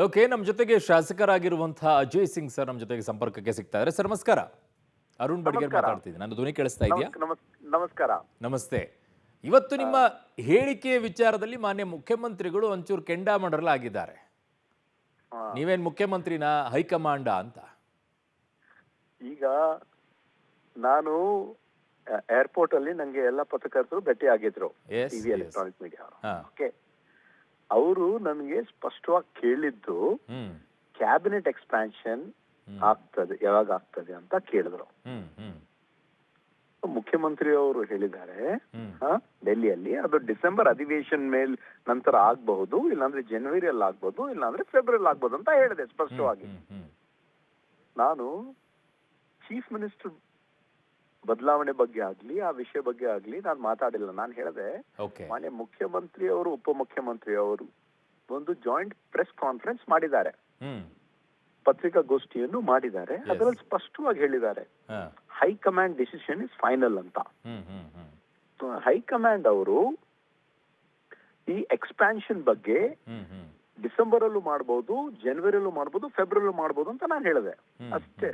Okay, ನಮ್ಮ ಜೊತೆಗೆ ಶಾಸಕರಾಗಿರುವಂತಹ Ajay Singh sir ನಮ್ಮ ಜೊತೆಗೆ ಸಂಪರ್ಕಕ್ಕೆ ಸಿಗ್ತಾ ಇದ್ದಾರೆ. ಸರ್ ನಮಸ್ಕಾರ. ಅರುಣ್ ಬಡಿಗೇರ್ ನಮಸ್ಕಾರ. ಮಾತಾಡ್ತಿದ್ದೀನಿ. ನನ್ನ ಧ್ವನಿ ಕೇಳಿಸ್ತಾ ಇದೆಯಾ? ನಮಸ್ಕಾರ. ನಮಸ್ತೆ. ಇವತ್ತು ನಿಮ್ಮ ಹೇಳಿಕೆಯ ವಿಚಾರದಲ್ಲಿ ಮಾನ್ಯ ಮುಖ್ಯಮಂತ್ರಿಗಳು ಒಂಚೂರು ಕೆಂಡಾಮಂಡಲಾಗಿದ್ದಾರೆ. ಆ, ನೀವೇನ್ ಮುಖ್ಯಮಂತ್ರಿನ ಹೈಕಮಾಂಡ ಅಂತ? ಈಗ ನಾನು ಏರ್ಪೋರ್ಟ್ ಅಲ್ಲಿ ನಂಗೆ ಎಲ್ಲ ಪತ್ರಕರ್ತರು ಭೇಟಿ ಆಗಿದ್ರು. Yes, TV yes. Electronic media ಹಾ. ಓಕೆ. ಅವರು ನನಗೆ ಸ್ಪಷ್ಟವಾಗಿ ಕೇಳಿದ್ದು ಹ್ಮ್ ಕ್ಯಾಬಿನೆಟ್ ಎಕ್ಸ್ಪ್ಯಾನ್ಷನ್ ಆಗ್ತದೆ, ಯಾವಾಗ ಆಗ್ತದೆ ಅಂತ ಕೇಳಿದ್ರು. ಹ್ಮ್ ಹ್ಮ್ ಮುಖ್ಯಮಂತ್ರಿ ಅವರು ಹೇಳಿದ್ದಾರೆ ಹ್ಮ್ ಡೆಲ್ಲಿಯಲ್ಲಿ ಅದು ಡಿಸೆಂಬರ್ ಅಧಿವೇಶನ ಮೇಲ್ ನಂತರ ಆಗಬಹುದು, ಇಲ್ಲಾಂದ್ರೆ ಜನವರಿಯಲ್ಲಿ ಆಗ್ಬಹುದು, ಇಲ್ಲಾಂದ್ರೆ ಫೆಬ್ರವರಿ ಆಗ್ಬಹುದು ಅಂತ ಹೇಳಿದೆ ಸ್ಪಷ್ಟವಾಗಿ. ಹ್ಮ್ ಹ್ಮ್ ನಾನು ಚೀಫ್ ಮಿನಿಸ್ಟರ್ ಬದಲಾವಣೆ ಬಗ್ಗೆ ಆಗ್ಲಿ ಆ ವಿಷಯ ಬಗ್ಗೆ ಆಗ್ಲಿ ನಾನು ಮಾತಾಡಿಲ್ಲ. ನಾನು ಹೇಳಿದೆ ಓಕೆ. ಮಾನ್ಯ ಮುಖ್ಯಮಂತ್ರಿ ಅವರು ಉಪಮುಖ್ಯಮಂತ್ರಿ ಅವರು ಒಂದು ಜಾಯಿಂಟ್ ಪ್ರೆಸ್ ಕಾನ್ಫರೆನ್ಸ್ ಮಾಡಿದ್ದಾರೆ, ಹ್ಮ್ ಪತ್ರಿಕಾಗೋಷ್ಠಿಯನ್ನು ಮಾಡಿದ್ದಾರೆ. ಅದರಲ್ಲಿ ಸ್ಪಷ್ಟವಾಗಿ ಹೇಳಿದ್ದಾರೆ ಹಾ. ಹೈಕಮಾಂಡ್ ಡಿಸಿಷನ್ ಇಸ್ ಫೈನಲ್ ಅಂತ. ಹ್ಮ್ ಹ್ಮ್ ಹ್ಮ್ So, ಹೈಕಮಾಂಡ್ ಅವರು ಈ ಎಕ್ಸ್ಪ್ಯಾನ್ಷನ್ ಬಗ್ಗೆ ಹ್ಮ್ ಹ್ಮ್ ಡಿಸೆಂಬರ್ ಅಲ್ಲೂ ಮಾಡಬಹುದು, ಜನವರಿಯಲ್ಲೂ ಮಾಡಬಹುದು, ಫೆಬ್ರವರಿಯಲ್ಲೂ ಮಾಡಬಹುದು ಅಂತ ನಾನು ಹೇಳಿದೆ ಅಷ್ಟೇ.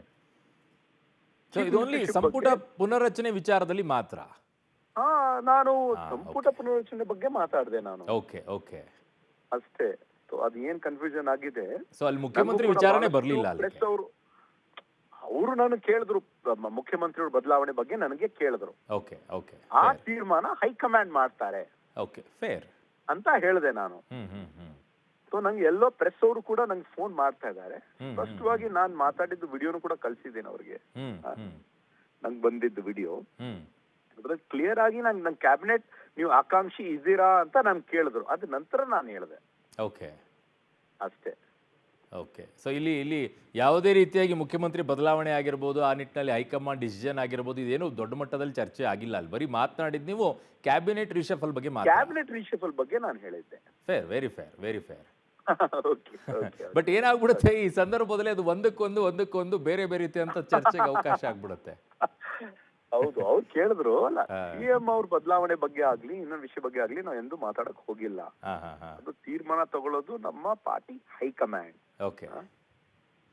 ಸೊ ಇದು ಓನ್ಲಿ ಸಂಪುಟ ಪುನರ್ರಚನೆ ವಿಚಾರದಲ್ಲಿ ಮಾತ್ರ? ಹಾ, ನಾನು ಹಾ, ಸಂಪುಟ ಪುನರ್ರಚನೆ ಬಗ್ಗೆ ಮಾತಾಡಿದೆ ನಾನು ಓಕೆ ಓಕೆ. ಅಷ್ಟೇ. So, ಅದು ಏನ್ ಕನ್ಫ್ಯೂಷನ್ ಆಗಿದೆ. ಸೊ ಅಲ್ಲಿ ಮುಖ್ಯಮಂತ್ರಿ ವಿಚಾರನೆ ಬರಲಿಲ್ಲ ಪ್ರೆಸ್ ಅಲ್ಲಿ? ಅವರು ನಾನು ಕೇಳಿದ್ರು, ಮುಖ್ಯಮಂತ್ರಿಗಳ ಬದಲಾವಣೆ ಬಗ್ಗೆ ನನಗೆ ಕೇಳಿದ್ರು. ಓಕೆ ಓಕೆ ಆ ತೀರ್ಮಾನ ಹೈಕಮಾಂಡ್ ಮಾಡ್ತಾರೆ ಓಕೆ, ಫೇರ್. ಅಂತ ಹೇಳಿದೆ ನಾನು. ಹ್ಮ್ ಹ್ಮ್ ಹ್ಮ್ ಸೊ ನಂಗೆ ಎಲ್ಲೋ ಪ್ರೆಸ್ ಅವರು ಕೂಡ ನಂಗೆ ಫೋನ್ ಮಾಡ್ತಾ ಇದ್ದಾರೆ. ಹ್ಮ್, ಸ್ಪಷ್ಟವಾಗಿ ನಾನು ಮಾತಾಡಿದ್ದು ವಿಡಿಯೋನು ಕೂಡ ಕಳ್ಸಿದ್ದೇನೆ ಅವ್ರಿಗೆ. ಹ್ಮ್ ಹ್ಮ್ ನಂಗೆ ಬಂದಿದ್ದು ವಿಡಿಯೋ ಹ್ಮ್ ಅದ್ರಲ್ಲಿ ಕ್ಲಿಯರ್ ಆಗಿ ನಂಗೆ ಕ್ಯಾಬಿನೆಟ್ ನೀವು ಆಕಾಂಕ್ಷಿ ಇದ್ದೀರಾ ಅಂತ ನಾನು ಕೇಳಿದ್ರು. ಅದ ನಂತರ ನಾನು ಹೇಳಿದೆ ಓಕೆ ಅಷ್ಟೇ. ಓಕೆ. ಸೊ ಇಲ್ಲಿ ಇಲ್ಲಿ ಯಾವುದೇ ರೀತಿಯಾಗಿ ಮುಖ್ಯಮಂತ್ರಿ ಬದಲಾವಣೆ ಆಗಿರ್ಬೋದು, ಆ ನಿಟ್ಟಿನಲ್ಲಿ ಹೈಕಮಾಂಡ್ ಡಿಸಿಷನ್ ಆಗಿರ್ಬೋದು, ಇದೇನು ದೊಡ್ಡ ಮಟ್ಟದಲ್ಲಿ ಚರ್ಚೆ ಆಗಿಲ್ಲ ಅಲ್ಲಿ. ಬರೀ ಮಾತನಾಡಿದ್ದು ನೀವು ಕ್ಯಾಬಿನೆಟ್ ರಿಷಫಲ್ ಬಗ್ಗೆ ಮಾತಾಡಿ. ಕ್ಯಾಬಿನೆಟ್ ರಿಷಫಲ್ ಬಗ್ಗೆ ನಾನು ಹೇಳಿದ್ದೆ. Fair, very fair, very fair. Okay okay. But ಏನಾಗ್ಬಿಡುತ್ತೆ ಈ ಸಂದರ್ಭದಲ್ಲಿ, ಅದು ಒಂದಕ್ಕೊಂದು ಬೇರೆ ಬೇರೆ ರೀತಿ ಅಂತ ಚರ್ಚೆಗೆ ಅವಕಾಶ ಆಗ್ಬಿಡುತ್ತೆ. ಹೌದು, ಅವ್ರು ಕೇಳಿದ್ರು. ಅಲ್ಲ, ಸಿಎಂ ಅವ್ರ ಬದಲಾವಣೆ ಬಗ್ಗೆ ಆಗ್ಲಿ ಇನ್ನೊಂದು ವಿಷಯ ಬಗ್ಗೆ ಆಗ್ಲಿ ನಾವು ಎಂದು ಮಾತಾಡಕ್ ಹೋಗಿಲ್ಲ. ಹಾ ಹಾ ಹಾ ಅದು ತೀರ್ಮಾನ ತಗೊಳ್ಳೋದು ನಮ್ಮ ಪಾರ್ಟಿ ಹೈಕಮಾಂಡ್. ಓಕೆ.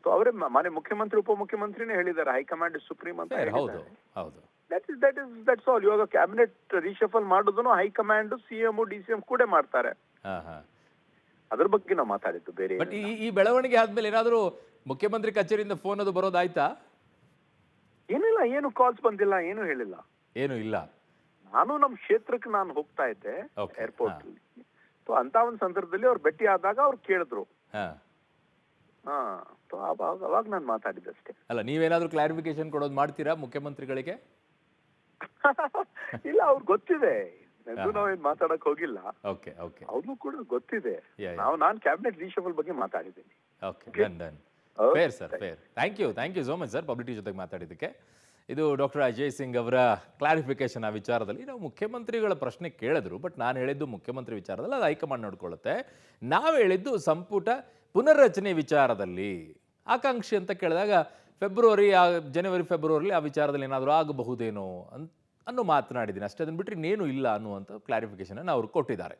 ಸೊ ಅವರೇ ಮನೆ ಮುಖ್ಯಮಂತ್ರಿ ಉಪಮುಖ್ಯಮಂತ್ರಿನೇ ಹೇಳಿದ್ದಾರೆ ಹೈಕಮಾಂಡ್ ಇಸ್ ಸುಪ್ರೀಂ ಅಂತ ಹೌದು ಹೇಳಿದ್ದಾರೆ. ಹೌದು. That's all. ಇವಾಗ ಕ್ಯಾಬಿನೆಟ್ ರಿಷಫಲ್ ಮಾಡೋದನ್ನು ಹೈಕಮಾಂಡ್ ಸಿಎಂ ಡಿಸಿಎಂ ಕೂಡ ಮಾಡ್ತಾರೆ. ಹಾ ಹಾ. ಅದ್ರ ಬಗ್ಗೆ ನಾವು ಮಾತಾಡಿದ್ದು ಬೇರೆ ಬಟ್ ಈ ಬೆಳವಣಿಗೆ ಆದ್ಮೇಲೆ ಏನಾದರೂ ಮುಖ್ಯಮಂತ್ರಿ ಕಚೇರಿಯಿಂದ ಫೋನ್ ಅದು ಬರೋದಾಯ್ತಾ? ಏನಿಲ್ಲ, ಏನು ಕಾಲ್ಸ್ ಬಂದಿಲ್ಲ, ಏನು ಹೇಳಿಲ್ಲ. ಏನು ಇಲ್ಲ. ನಾನು ನಮ್ಮ ಕ್ಷೇತ್ರಕ್ಕೆ ನಾನು ಹೋಗ್ತಾ ಇದ್ದೆ Okay, ಏರ್ಪೋರ್ಟ್ ಅಲ್ಲಿ. ಸೊ ಅಂತ ಒಂದು ಸಂದರ್ಭದಲ್ಲಿ ಅವ್ರು ಭೇಟಿ ಆದಾಗ ಅವ್ರು ಕೇಳಿದ್ರು. ಹಾ. ಹಾ, ಸೊ ಅವಾಗ ನಾನು ಮಾತಾಡಿದ್ದಷ್ಟೇ. ಅಲ್ಲ, ನೀವೇನಾದ್ರೂ ಕ್ಲಾರಿಫಿಕೇಶನ್ ಕೊಡೋದು ಮಾಡ್ತೀರಾ ಮುಖ್ಯಮಂತ್ರಿಗಳಿಗೆ? ಇಲ್ಲ, ಅವ್ರಿಗೆ ಗೊತ್ತಿದೆ ಎಂದು ನಾವೇನ್ ಮಾತಾಡಕ್ ಹೋಗಿಲ್ಲ. ಓಕೆ ಓಕೆ ಅವ್ರಿಗೂ ಕೂಡ ಗೊತ್ತಿದೆ. Yeah, ನಾನು ಕ್ಯಾಬಿನೆಟ್ ರಿಷಫಲ್ ಬಗ್ಗೆ ಮಾತಾಡಿದ್ದೀನಿ. Okay, done. Fair sir, fair. Thank you so much sir ಪಬ್ಲಿಟಿ ಜೊತೆಗೆ ಮಾತಾಡಿದ್ದಕ್ಕೆ. ಇದು ಡಾಕ್ಟರ್ ಅಜಯ್ ಸಿಂಗ್ ಅವರ ಕ್ಲಾರಿಫಿಕೇಶನ್ ಆ ವಿಚಾರದಲ್ಲಿ. ನಾವು ಮುಖ್ಯಮಂತ್ರಿಗಳ ಪ್ರಶ್ನೆ ಕೇಳಿದ್ರು, ಬಟ್ ನಾನು ಹೇಳಿದ್ದು ಮುಖ್ಯಮಂತ್ರಿ ವಿಚಾರದಲ್ಲಿ ಅದು ಹೈಕಮಾಂಡ್ ನೋಡ್ಕೊಳ್ಳುತ್ತೆ. ನಾವು ಹೇಳಿದ್ದು ಸಂಪುಟ ಪುನರ್ರಚನೆ ವಿಚಾರದಲ್ಲಿ. ಆಕಾಂಕ್ಷಿ ಅಂತ ಕೇಳಿದಾಗ ಜನವರಿ ಫೆಬ್ರವರಿಲಿ ಆ ವಿಚಾರದಲ್ಲಿ ಏನಾದರೂ ಆಗಬಹುದೇನೋ ಅನ್ನೋ ಮಾತನಾಡಿದ್ದೀನಿ ಅಷ್ಟೇ. ಅದನ್ನು ಬಿಟ್ಟರೆ ಇನ್ನೇನು ಇಲ್ಲ ಅನ್ನುವಂಥ ಕ್ಲಾರಿಫಿಕೇಶನನ್ನು ಅವರು ಕೊಟ್ಟಿದ್ದಾರೆ.